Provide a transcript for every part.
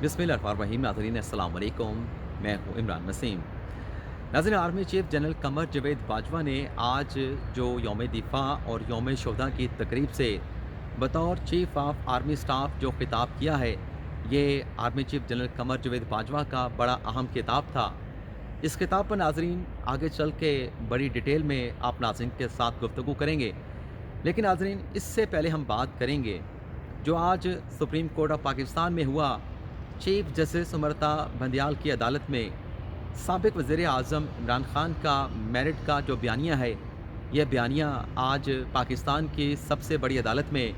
बिस्मिल्लाहिर्रहमानिर्रहीम। नाज़रीन अस्सलाम वालेकुम, मैं हूँ इमरान नसीम। नाज़रीन, army chief general Qamar Javed Bajwa ने आज जो यौम दिफ़ा और यौम शुहदा की तकरीब से बतौर चीफ ऑफ आर्मी स्टाफ जो खिताब किया है, ये army chief general Qamar Javed Bajwa का बड़ा अहम खिताब था। इस खिताब पर नाज़रीन आगे चल के बड़ी डिटेल में आप नाज़रीन के साथ गुफ्तगू करेंगे। लेकिन नाज़रीन, इससे पहले हम बात करेंगे जो आज सुप्रीम कोर्ट ऑफ पाकिस्तान में हुआ। चीफ जस्टिस अमृता बंदयाल की अदालत में साबिक वज़ीर आज़म इमरान खान का मेरिट का जो बयानिया है, यह बयानिया आज पाकिस्तान की सबसे बड़ी अदालत में,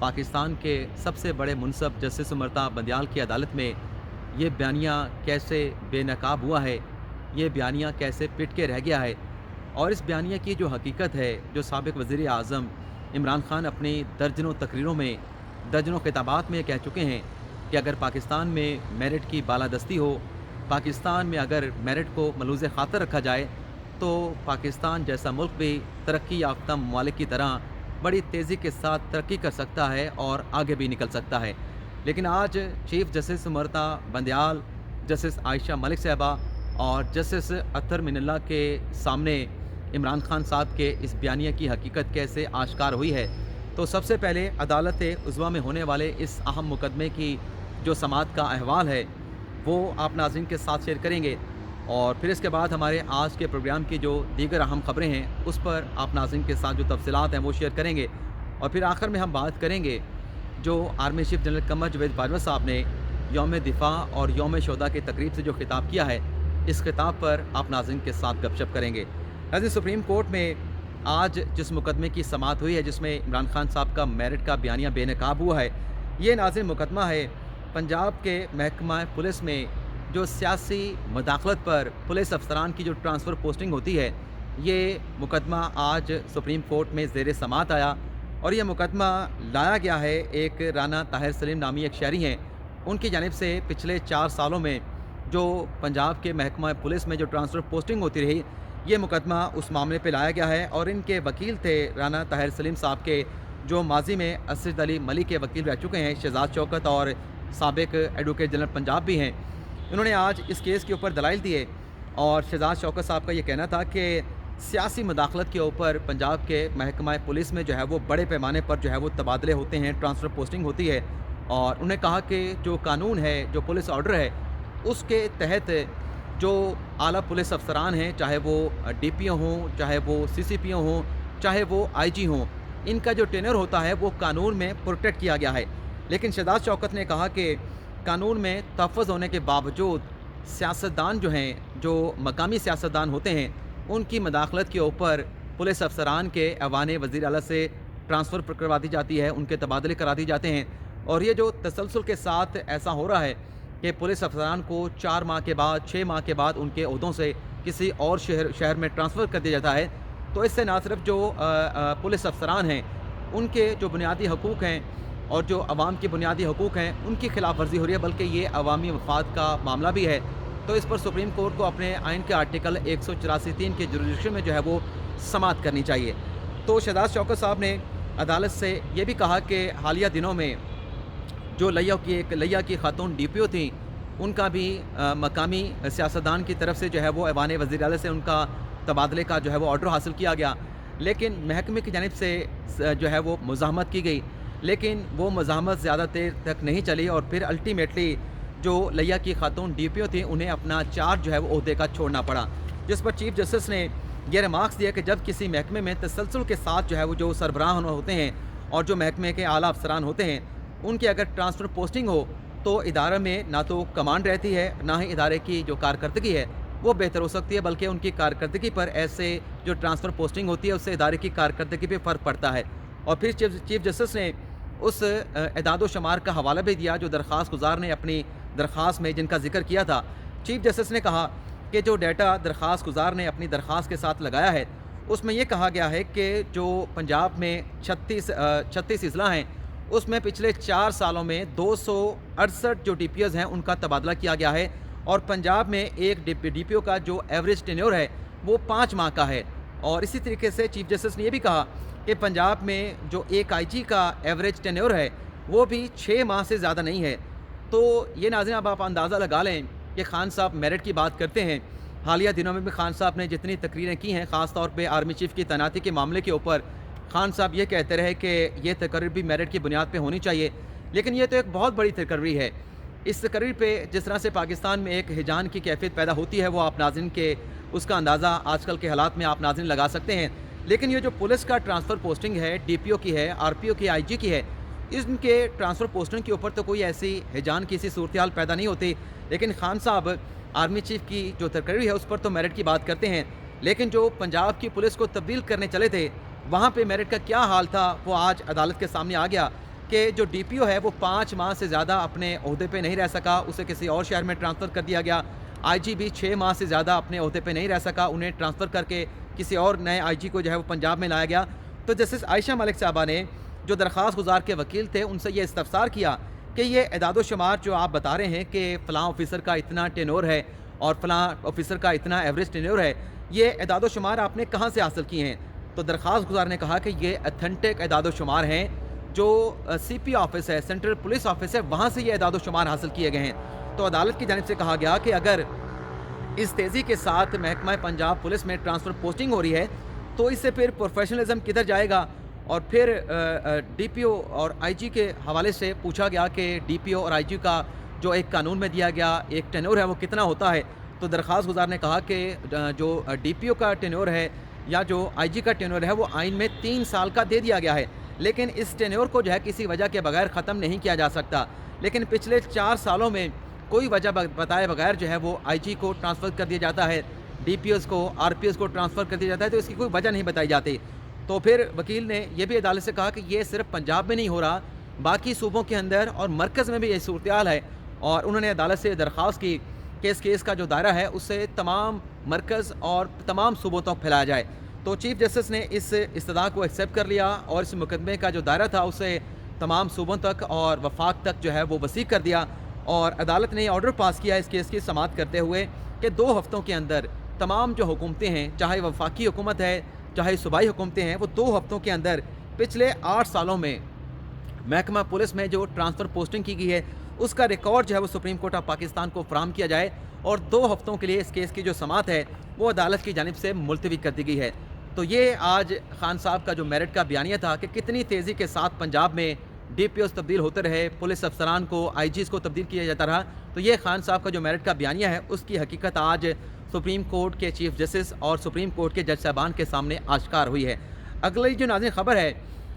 पाकिस्तान के सबसे बड़े मुनसब जस्टिस अमृता बंदयाल की अदालत में ये बयानिया कैसे बेनकाब हुआ है, ये बयानिया कैसे पिट के रह गया है। और इस बयानिया की जो हकीकत है, जो साबिक वज़ीर आज़म इमरान खान अपनी दर्जनों तकरीरों में, दर्जनों खिताबात में कह चुके हैं कि अगर पाकिस्तान में मेरिट की बालादस्ती हो, पाकिस्तान में अगर मेरिट को मलूज़ ख़ातर रखा जाए, तो पाकिस्तान जैसा मुल्क भी तरक्की याफ्ता ममालिक की तरह बड़ी तेज़ी के साथ तरक्की कर सकता है और आगे भी निकल सकता है। लेकिन आज chief justice Amrita Bandial, justice Ayesha Malik साहिबा और जस्टिस अत्तर मिनल्ला के सामने इमरान खान साहब के इस बयानिया की हकीकत कैसे आश्कार हुई है। तो सबसे पहले अदालत उज़्वा में होने वाले इस अहम मुकदमे की जो समाअत का अहवाल है, वो आप नाज़रीन के साथ शेयर करेंगे। और फिर इसके बाद हमारे आज के प्रोग्राम की जो दीगर अहम खबरें हैं, उस पर आप नाज़रीन के साथ जो तफसीलात हैं वो शेयर करेंगे। और फिर आखिर में हम बात करेंगे जो army chief general Qamar Javed Bajwa साहब ने यौम दिफ़ा और यौम शुहदा की तकरीब से जो खिताब किया है, इस खिताब पर आप नाज़रीन के साथ गपशप करेंगे। नाज़रीन, सुप्रीम कोर्ट में आज जिस मुकदमे की समाअत हुई है, जिसमें इमरान खान साहब का मेरिट का बयानिया बेनकाब हुआ है, ये नाज़रीन मुकदमा है पंजाब के महकमा पुलिस में जो सियासी मदाखलत पर पुलिस अफसरान की जो ट्रांसफ़र पोस्टिंग होती है। ये मुकदमा आज सुप्रीम कोर्ट में ज़ेर समाअत आया और यह मुकदमा लाया गया है एक राना ताहिर सलीम नामी एक शहरी हैं, उनकी जानिब से पिछले 4 सालों में जो पंजाब के महकमा पुलिस में जो ट्रांसफ़र पोस्टिंग होती रही, ये मुकदमा उस मामले पे लाया गया है। और इनके वकील थे राना ताहिर सलीम साहब के, जो माजी में असद अली मलिक के वकील रह चुके हैं, शहजाद शौकत और साबिक एडवोकेट जनरल पंजाब भी हैं। इन्होंने आज इस केस के ऊपर दलाइल दिए और शहजाद शौकत साहब का ये कहना था कि सियासी मदाखलत के ऊपर पंजाब के महकमा पुलिस में जो है वो बड़े पैमाने पर जो है वो तबादले होते हैं, ट्रांसफ़र पोस्टिंग होती है। और उन्हें कहा कि जो कानून है, जो पुलिस ऑर्डर है, उसके तहत जो आला पुलिस अफसरान हैं, चाहे वो डीपीओ हों, चाहे वो सीसीपीओ हों, चाहे वो आईजी हों, इनका जो टेन्योर होता है वो कानून में प्रोटेक्ट किया गया है। लेकिन शहजाद शौकत ने कहा कि कानून में तहफ़्फ़ुज़ होने के बावजूद सियासतदान जो हैं, जो मकामी सियासतदान होते हैं, उनकी मदाखलत के ऊपर पुलिस अफसरान के ऐवान वज़ीर आला से ट्रांसफ़र करवा दी जाती है, उनके तबादले करा दिए जाते हैं। और ये जो तसलसल के साथ ऐसा हो रहा है कि पुलिस अफसरान को 4 माह के बाद, 6 माह के बाद उनके ओहदों से किसी और शहर में ट्रांसफ़र कर दिया जाता है, तो इससे ना सिर्फ जो पुलिस अफसरान हैं, उनके जो बुनियादी हकूक़ हैं और जो अवाम के बुनियादी हकूक़ हैं, उनकी खिलाफ वर्जी हो रही है, बल्कि ये अवामी मफाद का मामला भी है। तो इस पर सुप्रीम कोर्ट को अपने आइन के आर्टिकल 184(3) के जुरिडिक्शन में जो है वो समाअत करनी चाहिए। तो शहजाद शौकत साहब ने अदालत से ये भी कहा कि हालिया दिनों में जो लिया की खातून डीपीओ थी, उनका भी मकामी सियासतदान की तरफ से जो है वो ऐवान वज़ीर आला से उनका तबादले का जो है वो ऑर्डर हासिल किया गया। लेकिन महकमे की जानिब से जो है वो मुज़ाहमत की गई, लेकिन वो मुज़ाहमत ज़्यादा देर तक नहीं चली और फिर अल्टीमेटली जो लिया की खातून डीपीओ थी, उन्हें अपना चार्ज जो है वो ओहदे का छोड़ना पड़ा। जिस पर चीफ जस्टिस ने ये रिमार्क्स दिया कि जब किसी महकमे में तसलसल के साथ जो है वो जो सरबराह होते हैं और जो महकमे के आला अफसरान होते हैं, उनकी अगर ट्रांसफ़र पोस्टिंग हो, तो इदारे में ना तो कमांड रहती है, ना ही इदारे की जो कारकर्दगी है वो बेहतर हो सकती है, बल्कि उनकी कारकर्दगी पर ऐसे जो ट्रांसफ़र पोस्टिंग होती है, उससे इदारे की कारकर्दगी पे फ़र्क पड़ता है। और फिर चीफ जस्टिस ने उस एदाद व शुमार का हवाला भी दिया जो दरख्वास्त गुज़ार ने अपनी दरख्वास्त में जिनका जिक्र किया था। चीफ जस्टिस ने कहा कि जो डाटा दरख्वास्त गुज़ार ने अपनी दरख्वास्त के साथ लगाया है, उसमें यह कहा गया है कि जो पंजाब में 36 अजला हैं, उसमें पिछले 4 सालों में 268 जो डीपीओज़ हैं उनका तबादला किया गया है। और पंजाब में एक डीपीओ का जो एवरेज टेन्योर है वो 5 माह का है। और इसी तरीके से चीफ जस्टिस ने यह भी कहा कि पंजाब में जो एक आईजी का एवरेज टेन्योर है वो भी 6 माह से ज़्यादा नहीं है। تو یہ ناظرین اب آپ اندازہ لگا لیں کہ خان صاحب میرٹ کی بات کرتے ہیں. حالیہ دنوں میں بھی خان صاحب نے جتنی تقریریں کی ہیں خاص طور پہ آرمی چیف کی تعیناتی کے معاملے کے اوپر، خان صاحب یہ کہتے رہے کہ یہ تقریر بھی میرٹ کی بنیاد پہ ہونی چاہیے. لیکن یہ تو ایک بہت بڑی تقریر ہے. اس تقریر پہ جس طرح سے پاکستان میں ایک ہیجان کی کیفیت پیدا ہوتی ہے وہ آپ ناظرین کے اس کا اندازہ آج کل کے حالات میں آپ ناظرین لگا سکتے ہیں. لیکن یہ جو پولیس کا ٹرانسفر پوسٹنگ ہے، ڈی پی او کی ہے، آر پی او کی، آئی جی کی ہے، ان کے ٹرانسفر پوسٹنگ کے اوپر تو کوئی ایسی ہیجان کی سی صورتحال پیدا نہیں ہوتی. لیکن خان صاحب آرمی چیف کی جو تقریر ہے اس پر تو میرٹ کی بات کرتے ہیں. لیکن جو پنجاب کی پولیس کو تبدیل کرنے چلے تھے وہاں پہ میرٹ کا کیا حال تھا وہ آج عدالت کے سامنے آ گیا کہ جو ڈی پی او ہے وہ 5 ماہ سے زیادہ اپنے عہدے پہ نہیں رہ سکا، اسے کسی اور شہر میں ٹرانسفر کر دیا گیا. آئی جی بھی 6 ماہ سے زیادہ اپنے عہدے پہ نہیں رہ سکا، انہیں ٹرانسفر کر کے کسی اور نئے آئی جی کو جو ہے وہ پنجاب میں لایا گیا. تو جسٹس عائشہ ملک صاحبہ نے جو درخواست گزار کے وکیل تھے ان سے یہ استفسار کیا کہ یہ اعداد و شمار جو آپ بتا رہے ہیں کہ فلاں آفیسر کا اتنا ٹینور ہے اور فلاں آفیسر کا اتنا ایوریج ٹینور ہے، یہ اعداد و شمار آپ نے کہاں سے حاصل کیے ہیں؟ تو درخواست گزار نے کہا کہ یہ اتھینٹک اعداد و شمار ہیں، جو سی پی آفس ہے، سینٹرل پولیس آفس ہے، وہاں سے یہ اعداد و شمار حاصل کیے گئے ہیں. تو عدالت کی جانب سے کہا گیا کہ اگر اس تیزی کے ساتھ محکمہ پنجاب پولیس میں ٹرانسفر پوسٹنگ ہو رہی ہے تو اس سے پھر پروفیشنلزم کدھر جائے گا؟ اور پھر ڈی پی او اور آئی جی کے حوالے سے پوچھا گیا کہ ڈی پی او اور آئی جی کا جو ایک قانون میں دیا گیا ایک ٹینور ہے وہ کتنا ہوتا ہے؟ تو درخواست گزار نے کہا کہ جو ڈی پی او کا ٹینور ہے یا جو آئی جی کا ٹینور ہے وہ آئین میں 3 سال کا دے دیا گیا ہے، لیکن اس ٹینور کو جو ہے کسی وجہ کے بغیر ختم نہیں کیا جا سکتا. لیکن پچھلے 4 سالوں میں کوئی وجہ بتائے بغیر جو ہے وہ آئی جی کو ٹرانسفر کر دیا جاتا ہے، ڈی پی اوز کو، آر پی اوز کو ٹرانسفر کر دیا جاتا ہے، تو اس کی کوئی وجہ نہیں بتائی جاتی. تو پھر وکیل نے یہ بھی عدالت سے کہا کہ یہ صرف پنجاب میں نہیں ہو رہا، باقی صوبوں کے اندر اور مرکز میں بھی یہ صورتحال ہے. اور انہوں نے عدالت سے درخواست کی کہ اس کیس کا جو دائرہ ہے اسے تمام مرکز اور تمام صوبوں تک پھیلایا جائے. تو چیف جسٹس نے اس استدعا کو ایکسیپٹ کر لیا اور اس مقدمے کا جو دائرہ تھا اسے تمام صوبوں تک اور وفاق تک جو ہے وہ وسیع کر دیا. اور عدالت نے آرڈر پاس کیا اس کیس کی سماعت کرتے ہوئے کہ 2 ہفتوں کے اندر تمام جو حکومتیں ہیں، چاہے وفاقی حکومت ہے چاہے صوبائی حکومتیں ہیں، وہ 2 ہفتوں کے اندر پچھلے 8 سالوں میں محکمہ پولیس میں جو ٹرانسفر پوسٹنگ کی گئی ہے اس کا ریکارڈ جو ہے وہ سپریم کورٹ آف پاکستان کو فراہم کیا جائے. اور 2 ہفتوں کے لیے اس کیس کی جو سماعت ہے وہ عدالت کی جانب سے ملتوی کر دی گئی ہے. تو یہ آج خان صاحب کا جو میرٹ کا بیانیہ تھا کہ کتنی تیزی کے ساتھ پنجاب میں ڈی پی اوز تبدیل ہوتے رہے، پولیس افسران کو، آئی جیز کو تبدیل کیا جاتا رہا. تو یہ خان صاحب کا جو میرٹ کا بیانیہ ہے اس کی حقیقت آج سپریم کورٹ کے چیف جسٹس اور سپریم کورٹ کے جج صاحبان کے سامنے آشکار ہوئی ہے. اگلی جو ناظرین خبر ہے،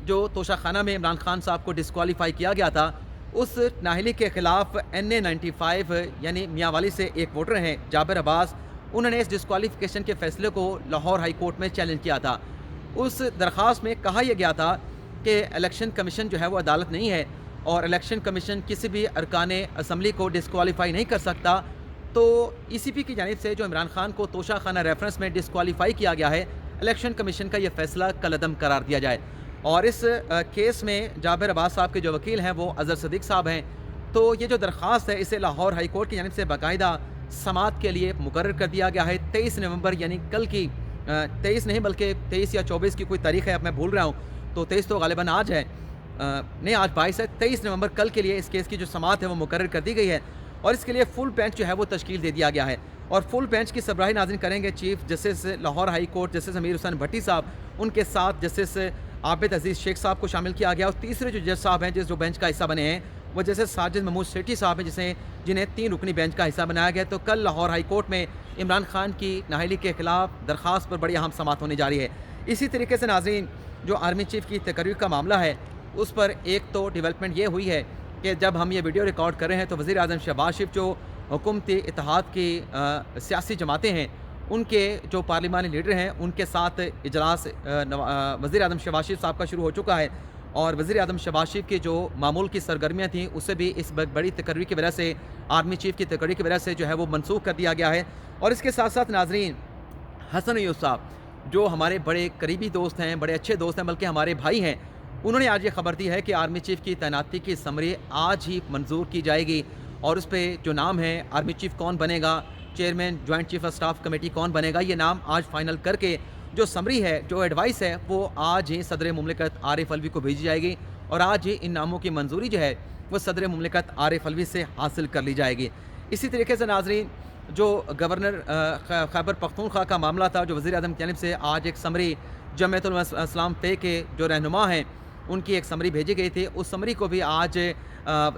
جو توشہ خانہ میں عمران خان صاحب کو ڈسکوالیفائی کیا گیا تھا اس نااہلی کے خلاف NA95 یعنی میاں والی سے ایک ووٹر ہیں جابر عباس، انہوں نے اس ڈسکوالیفیکیشن کے فیصلے کو لاہور ہائی کورٹ میں چیلنج کیا تھا. اس درخواست میں کہا یہ گیا تھا کہ الیکشن کمیشن جو ہے وہ عدالت نہیں ہے اور الیکشن کمیشن کسی بھی ارکان اسمبلی کو ڈسکوالیفائی نہیں کر سکتا. تو ای سی پی کی جانب سے جو عمران خان کو توشہ خانہ ریفرنس میں ڈسکوالیفائی کیا گیا ہے، الیکشن کمیشن کا یہ فیصلہ کالعدم قرار دیا جائے. اور اس کیس میں جابر عباس صاحب کے جو وکیل ہیں وہ اظہر صدیق صاحب ہیں. تو یہ جو درخواست ہے اسے لاہور ہائی کورٹ کی جانب سے باقاعدہ سماعت کے لیے مقرر کر دیا گیا ہے 23 نومبر، یعنی کل کی 23 نہیں بلکہ 23 یا 24 کی کوئی تاریخ ہے، اب میں بھول رہا ہوں. تو 23 تو غالباً آج ہے، نہیں آج 22 ہے، 23 نومبر کل کے لیے اس کیس کی جو سماعت ہے وہ مقرر کر دی گئی ہے. اور اس کے لیے فل بینچ جو ہے وہ تشکیل دے دیا گیا ہے. اور فل بینچ کی سربراہی ناظرین کریں گے chief justice Lahore high court justice Amir Hussain Bhatti صاحب، ان کے ساتھ جسٹس عابد عزیز شیخ صاحب کو شامل کیا گیا. اور تیسرے جو جج صاحب ہیں جو بینچ کا حصہ بنے ہیں وہ جسٹس ساجد محمود سیٹھی صاحب ہیں جنہیں 3 رکنی بینچ کا حصہ بنایا گیا. تو کل لاہور ہائی کورٹ میں عمران خان کی نااہلی کے خلاف درخواست پر بڑی اہم سماعت ہونے جا رہی ہے. اسی طریقے سے ناظرین جو آرمی چیف کی تقریر کا معاملہ ہے اس پر ایک تو ڈیولپمنٹ یہ ہوئی ہے کہ جب ہم یہ ویڈیو ریکارڈ کر رہے ہیں تو وزیر اعظم شہباز شریف جو حکومتی اتحاد کی سیاسی جماعتیں ہیں ان کے جو پارلیمانی لیڈر ہیں ان کے ساتھ اجلاس وزیر اعظم شہباز شریف صاحب کا شروع ہو چکا ہے. اور وزیر اعظم شہباز شریف کی جو معمول کی سرگرمیاں تھیں اسے بھی اس بڑی تقریر کی وجہ سے، آرمی چیف کی تقریر کی وجہ سے جو ہے وہ منسوخ کر دیا گیا ہے. اور اس کے ساتھ ساتھ ناظرین حسن ایوب صاحب جو ہمارے بڑے قریبی دوست ہیں، بڑے اچھے دوست ہیں، بلکہ ہمارے بھائی ہیں، انہوں نے آج یہ خبر دی ہے کہ آرمی چیف کی تعیناتی کی سمری آج ہی منظور کی جائے گی. اور اس پہ جو نام ہے آرمی چیف کون بنے گا، chairman joint chief of staff committee کون بنے گا، یہ نام آج فائنل کر کے جو سمری ہے، جو ایڈوائس ہے، وہ آج ہی صدر مملکت عارف الوی کو بھیجی جائے گی. اور آج ہی ان ناموں کی منظوری جو ہے वो सदर मुमलिकत आरिफ अलवी से हासिल कर ली जाएगी। इसी तरीके से नाज़रीन, जो गवर्नर खैबर पख्तूनख्वा का मामला था, जो वज़ीर आज़म की जानिब से आज एक समरी जमीयतुल इस्लाम पे के जो रहनुमा हैं उनकी एक समरी भेजी गई थी, उस समरी को भी आज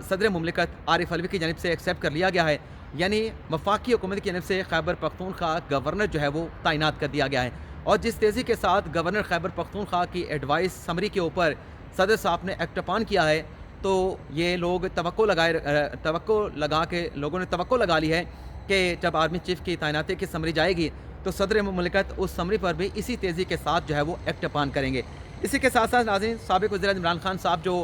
सदर मुमलिकत आरिफ अलवी की जानिब से एक्सेप्ट कर लिया गया है। यानी वफाकी हुकूमत की जानिब से खैबर पख्तूनख्वा गवर्नर जो है वो तैनात कर दिया गया है। और जिस तेज़ी के साथ गवर्नर खैबर पख्तूनख्वा की एडवाइस समरी के ऊपर सदर साहब ने एक्ट अपॉन किया है, तो ये लोग तवक्को लगा के लोगों ने तवक्को लगा ली है कि जब आर्मी चीफ़ की तैनाती की समरी जाएगी तो सदर मुमलिकत उस समरी पर भी इसी तेज़ी के साथ जो है वो एक्ट अपॉन करेंगे। इसी के साथ साथ नाज़रीन, साबिक़ वज़ीर इमरान खान साहब जो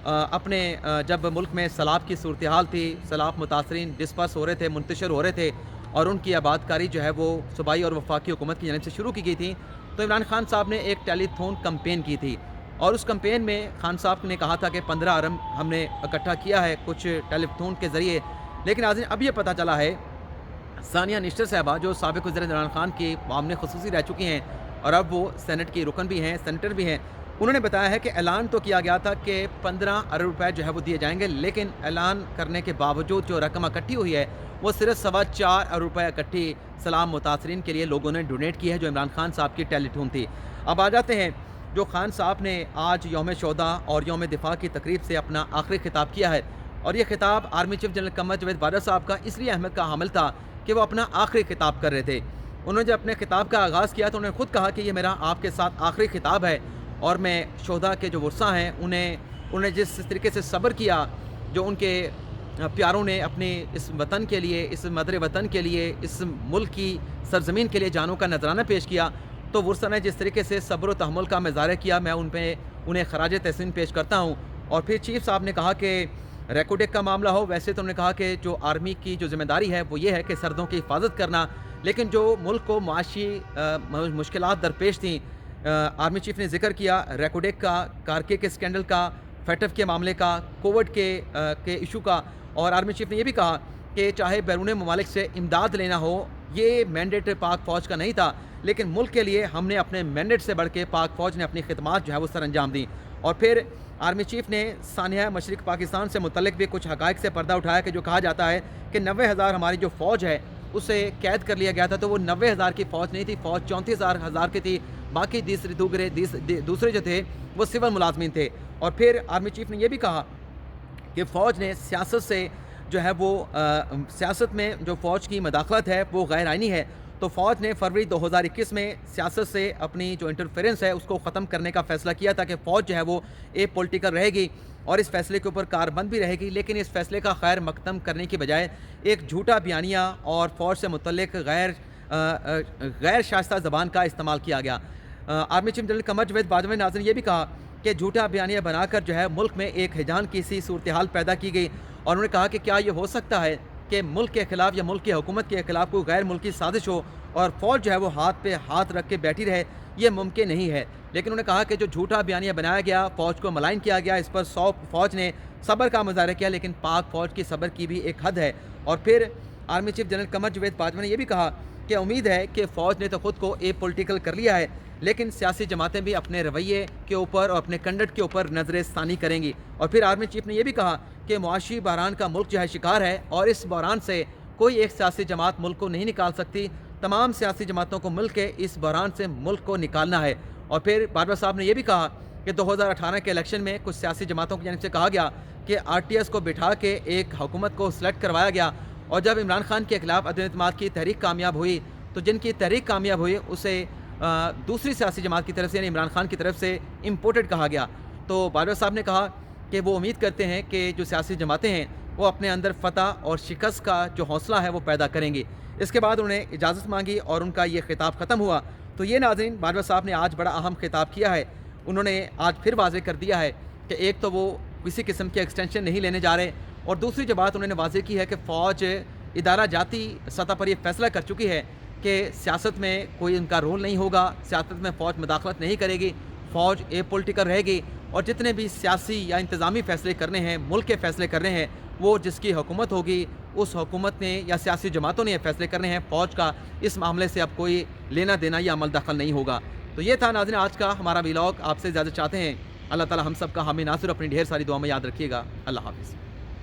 जब मुल्क में सैलाब की सूरत हाल थी, सैलाब मुतासरीन डिस्पर्स हो रहे थे, मुंतशिर हो रहे थे और उनकी आबादकारी जो है वो सूबाई और वफाकी हुकूमत की जानिब से शुरू की गई थी, तो इमरान खान साहब ने एक टेलीथॉन कैंपेन की थी और उस कैंपेन में खान साहब ने कहा था कि 15 अरब हमने इकट्ठा किया है कुछ टेलीथॉन के ज़रिए। लेकिन नाज़रीन, अब ये पता चला है सानिया निश्तर साहबा जो साबिक़ वज़ीर इमरान खान की मामले ख़ुसूसी रह चुकी हैं और अब वो सेनेट की रुकन भी हैं, सेनेटर भी हैं, उन्होंने बताया है कि ऐलान तो किया गया था कि 15 अरब रुपए जो है वो दिए जाएंगे, लेकिन ऐलान करने के बावजूद जो रकम इकट्ठी हुई है वो सिर्फ 4.25 अरब रुपए इकट्ठी सैलाब मुतासरीन के लिए लोगों ने डोनेट की है, जो इमरान खान साहब की टेलीथॉन थी। अब आ जाते हैं, जो खान साहब ने आज यौम शोदा और यौम दिफा की तकरीब से अपना आखिरी खिताब किया है और ये खिताब आर्मी चीफ जनरल कमर जवेद बाजवा साहब का इसलिए अहमियत का हामिल था कि वो अपना आखिरी खिताब कर रहे थे। उन्होंने जब अपने खिताब का आगाज़ किया तो उन्होंने खुद कहा कि ये मेरा आपके साथ आखिरी खिताब है और मैं शोधा के जो वर्सा हैं उन्हें जिस तरीके से सब्र किया, जो उनके प्यारों ने अपने इस वतन के लिए, इस मदर वतन के लिए, इस मुल्क की सरजमीन के लिए जानों का नजराना पेश किया, तो वर्सा ने जिस तरीके से सब्र व तहम्मुल का मुज़ाहरा किया, मैं उन्हें खराज तहसीन पेश करता हूँ। और फिर चीफ साहब ने कहा कि रेकोडेक का मामला हो, वैसे तो उन्होंने कहा कि जो आर्मी की जो ज़िम्मेदारी है वो ये है कि सरहदों की हिफाजत करना, लेकिन जो मुल्क को माशी मुश्किलात दरपेश थी, आर्मी चीफ ने जिक्र किया रेकोडेक का, कारके के स्कैंडल का, फैटफ के मामले का, कोविड के इशू का। और आर्मी चीफ ने यह भी कहा कि चाहे बैरून ममालिक से इमदाद लेना हो, ये मैंडेट पाक फ़ौज का नहीं था, लेकिन मुल्क के लिए हमने अपने मैंडेट से बढ़ के पाक फ़ौज ने अपनी खिदमात जो है वो सर अंजाम दी। और फिर आर्मी चीफ ने सानिया मशरिक पाकिस्तान से मुतल्लिक भी कुछ हक़ाइक़ से पर्दा उठाया कि जो कहा जाता है कि 90,000 हमारी जो फ़ौज है उसे कैद कर लिया गया था, तो वो 90,000 की फ़ौज नहीं थी, फ़ौज 34,000 की थी, बाकी दूसरे जो थे वो सिविल मुलाजमीन थे। और फिर आर्मी चीफ ने यह भी कहा कि फ़ौज ने सियासत से जो है वो सियासत में जो फ़ौज की मदाखलत है वो गैर आइनी है, तो फ़ौज ने फरवरी 2021 में सियासत से अपनी जो इंटरफेरेंस है उसको ख़त्म करने का फ़ैसला किया था कि फ़ौज जो है वो पॉलिटिकल रहेगी और इस फैसले के ऊपर कारबंद भी रहेगी। लेकिन इस फैसले का खैर मकदम करने की बजाय एक झूठा बयानिया और फ़ौज से मुतल्लिक गैर शाइस्ता ज़बान का इस्तेमाल किया गया। आर्मी चीफ जनरल कमर जवेद बाजवा ने नाज़रीन ये भी कहा कि झूठा बयानिया बनाकर जो है मुल्क में एक हिजान की सी सूरत हाल पैदा की गई और उन्होंने कहा कि क्या ये हो सकता है कि मुल्क के ख़िलाफ़ या मुल्क की हुकूमत के ख़िलाफ़ कोई गैर मुल्की साजिश हो और फ़ौज जो है वो हाथ पे हाथ रख के बैठी रहे, ये मुमकिन नहीं है। लेकिन उन्होंने कहा कि जो झूठा बयानिया बनाया गया, फ़ौज को मलाइन किया गया, इस पर फ़ौज ने सब्र का मुज़ाहरा किया, लेकिन पाक फ़ौज की सब्र की भी एक हद है। और फिर आर्मी चीफ जनरल कमर जवेद बाजवा ने यह भी कहा कि उम्मीद है कि फ़ौज ने तो ख़ुद को पॉलिटिकल कर लिया है, लेकिन सियासी जमातें भी अपने रवैये के ऊपर और अपने कंडक्ट के ऊपर नजर षानी करेंगी। और फिर आर्मी चीफ ने यह भी कहा कि मुआशी बहरान का मुल्क जो है शिकार है और इस बहरान से कोई एक सियासी जमात मुल्क को नहीं निकाल सकती, तमाम सियासी जमातों को मिल के इस बहरान से मुल्क को निकालना है। और फिर बाजवा साहब ने यह भी कहा कि 2018 के इलेक्शन में कुछ सियासी जमातों की जानिब से कहा गया कि RTS को बिठा के एक हुकूमत को सेलेक्ट करवाया गया और जब इमरान खान के खिलाफ अदम एतमाद की तहरीक कामयाब हुई तो जिनकी तहरीक कामयाब हुई उसे दूसरी सियासी जमात की तरफ से यानी इमरान खान की तरफ से इम्पोर्टेड कहा गया। तो बाजवा साहब ने कहा कि वो उम्मीद करते हैं कि जो सियासी जमातें हैं वो अपने अंदर फ़तह और शिकस्त का जो हौसला है वो पैदा करेंगी। इसके बाद उन्होंने इजाज़त मांगी और उनका ये खिताब ख़त्म हुआ। तो ये नाज़रीन, बाजवा साहब ने आज बड़ा अहम खिताब किया है। उन्होंने आज फिर वाज़ेह कर दिया है कि एक तो वो किसी किस्म की एक्सटेंशन नहीं लेने जा रहे और दूसरी जो बात उन्होंने वाज़ेह की है कि फ़ौज इदारा जाती सतह पर यह फ़ैसला कर चुकी है कि सियासत में कोई उनका रोल नहीं होगा, सियासत में फ़ौज मुदाखलत नहीं करेगी, फ़ौज पॉलिटिकल रहेगी और जितने भी सियासी या इंतज़ामी फ़ैसले करने हैं, मुल्क के फ़ैसले करने हैं, वो जिसकी हुकूमत होगी उस हुकूमत ने या सियासी जमातों ने ये फ़ैसले करने हैं। फ़ौज का इस मामले से अब कोई लेना देना या अमल दखल नहीं होगा। तो ये था नाज़रीन आज का हमारा व्लॉग। आपसे इजाज़त चाहते हैं। अल्लाह ताला हम सब का हामी नासिर अपनी ढेर सारी दुआ में याद रखिएगा। अल्लाह हाफ़िज़।